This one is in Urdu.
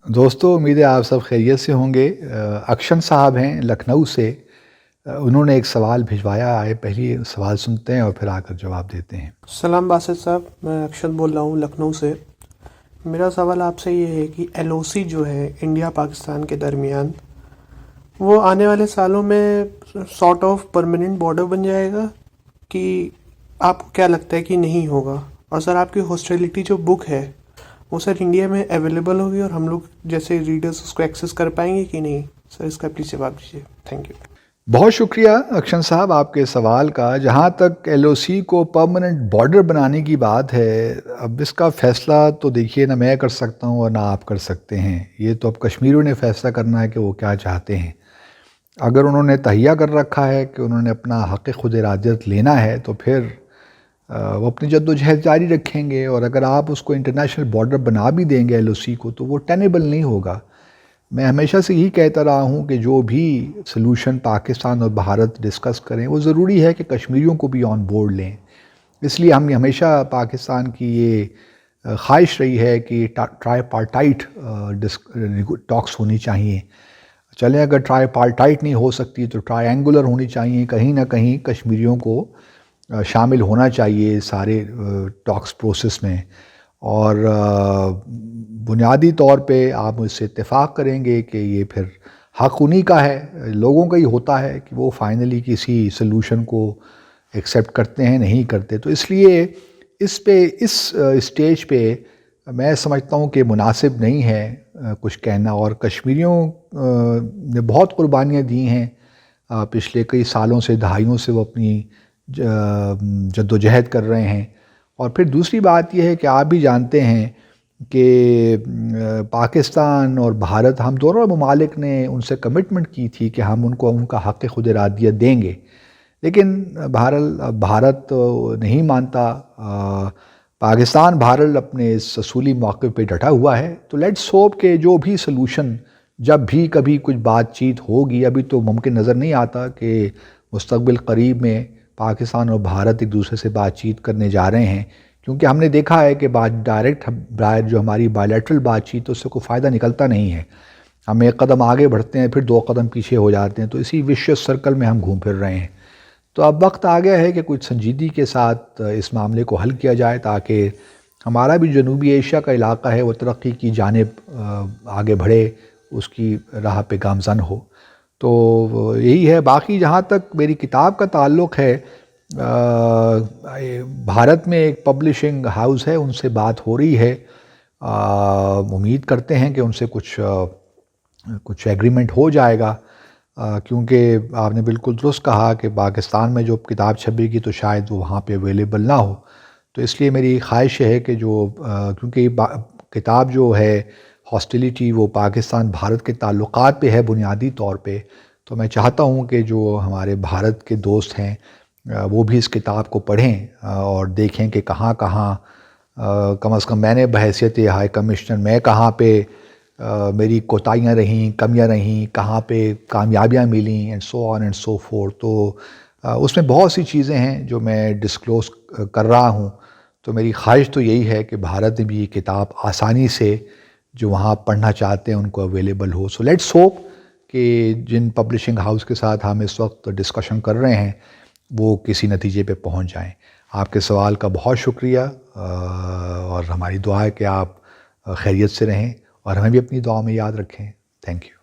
دوستو امید ہے آپ سب خیریت سے ہوں گے۔ اکشن صاحب ہیں لکھنؤ سے، انہوں نے ایک سوال بھجوایا ہے، پہلی سوال سنتے ہیں اور پھر آ کر جواب دیتے ہیں۔ سلام باسط صاحب، میں اکشت بول رہا ہوں لکھنؤ سے۔ میرا سوال آپ سے یہ ہے کہ ایل او سی جو ہے انڈیا پاکستان کے درمیان، وہ آنے والے سالوں میں سارٹ آف پرماننٹ بارڈر بن جائے گا کہ آپ کو کیا لگتا ہے کہ نہیں ہوگا؟ اور سر آپ کی ہاسٹیلٹی جو بک ہے وہ سر انڈیا میں اویلیبل ہوگی اور ہم لوگ جیسے ریڈرز اس کو ایکسیس کر پائیں گے کہ نہیں؟ سر اس کا پلیز جواب دیجیے، تھینک یو۔ بہت شکریہ اکشن صاحب آپ کے سوال کا۔ جہاں تک ایل او سی کو پرماننٹ بارڈر بنانے کی بات ہے، اب اس کا فیصلہ تو دیکھیے نہ میں کر سکتا ہوں اور نہ آپ کر سکتے ہیں، یہ تو اب کشمیریوں نے فیصلہ کرنا ہے کہ وہ کیا چاہتے ہیں۔ اگر انہوں نے تہیہ کر رکھا ہے کہ انہوں نے اپنا حق خود ارادیت لینا ہے تو پھر وہ اپنی جد و جہد جاری رکھیں گے، اور اگر آپ اس کو انٹرنیشنل بارڈر بنا بھی دیں گے ایل او سی کو تو وہ ٹینیبل نہیں ہوگا۔ میں ہمیشہ سے یہی کہتا رہا ہوں کہ جو بھی سلوشن پاکستان اور بھارت ڈسکس کریں وہ ضروری ہے کہ کشمیریوں کو بھی آن بورڈ لیں۔ اس لیے ہم ہمیشہ پاکستان کی یہ خواہش رہی ہے کہ ٹرائی پارٹائٹ ٹاکس ہونی چاہیے۔ چلیں اگر ٹرائی پارٹائٹ نہیں ہو سکتی تو ٹرائی اینگولر ہونی چاہیے، کہیں نہ کہیں کشمیریوں کو شامل ہونا چاہیے سارے ٹاکس پروسیس میں۔ اور بنیادی طور پہ آپ مجھ سے اتفاق کریں گے کہ یہ پھر حق انہی کا ہے، لوگوں کا ہی ہوتا ہے کہ وہ فائنلی کسی سلوشن کو ایکسیپٹ کرتے ہیں نہیں کرتے۔ تو اس لیے اس اسٹیج پہ میں سمجھتا ہوں کہ مناسب نہیں ہے کچھ کہنا، اور کشمیریوں نے بہت قربانیاں دی ہیں پچھلے کئی سالوں سے، دہائیوں سے وہ اپنی جد و جہد کر رہے ہیں۔ اور پھر دوسری بات یہ ہے کہ آپ بھی جانتے ہیں کہ پاکستان اور بھارت، ہم دونوں ممالک نے ان سے کمٹمنٹ کی تھی کہ ہم ان کو ان کا حق خود ارادیت دیں گے، لیکن بھارت نہیں مانتا۔ پاکستان بھارت اپنے اس اصولی موقع پہ ڈٹا ہوا ہے۔ تو لیٹس ہوپ کہ جو بھی سلوشن، جب بھی کبھی کچھ بات چیت ہوگی، ابھی تو ممکن نظر نہیں آتا کہ مستقبل قریب میں پاکستان اور بھارت ایک دوسرے سے بات چیت کرنے جا رہے ہیں، کیونکہ ہم نے دیکھا ہے کہ ڈائریکٹ جو ہماری بائیلیٹرل بات چیت، اس سے کوئی فائدہ نکلتا نہیں ہے۔ ہم ایک قدم آگے بڑھتے ہیں پھر دو قدم پیچھے ہو جاتے ہیں، تو اسی وشیس سرکل میں ہم گھوم پھر رہے ہیں۔ تو اب وقت آ گیا ہے کہ کچھ سنجیدگی کے ساتھ اس معاملے کو حل کیا جائے، تاکہ ہمارا بھی جنوبی ایشیا کا علاقہ ہے وہ ترقی کی جانب آگے بڑھے، اس کی راہ پہ گامزن ہو۔ تو یہی ہے۔ باقی جہاں تک میری کتاب کا تعلق ہے، بھارت میں ایک پبلشنگ ہاؤس ہے، ان سے بات ہو رہی ہے، امید کرتے ہیں کہ ان سے کچھ ایگریمنٹ ہو جائے گا، کیونکہ آپ نے بالکل درست کہا کہ پاکستان میں جو کتاب چھپے گی تو شاید وہ وہاں پہ اویلیبل نہ ہو۔ تو اس لیے میری خواہش ہے کہ کیونکہ یہ کتاب جو ہے ہاسٹیلیٹی، وہ پاکستان بھارت کے تعلقات پہ ہے بنیادی طور پہ، تو میں چاہتا ہوں کہ جو ہمارے بھارت کے دوست ہیں وہ بھی اس کتاب کو پڑھیں اور دیکھیں کہ کہاں کہاں کم از کم میں نے بحیثیت ہائی کمشنر میں کہاں پہ میری کوتاہیاں رہیں، کمیاں رہیں، کہاں پہ کامیابیاں ملیں، and so on and so forth. تو اس میں بہت سی چیزیں ہیں جو میں ڈسکلوز کر رہا ہوں۔ تو میری خواہش تو یہی ہے کہ بھارت میں بھی یہ کتاب آسانی سے جو وہاں پڑھنا چاہتے ہیں ان کو available who. So let's hope کہ جن پبلشنگ ہاؤس کے ساتھ ہم اس وقت ڈسکشن کر رہے ہیں وہ کسی نتیجے پہ پہنچ جائیں۔ آپ کے سوال کا بہت شکریہ، اور ہماری دعا ہے کہ آپ خیریت سے رہیں اور ہمیں بھی اپنی دعا میں یاد رکھیں۔ Thank you.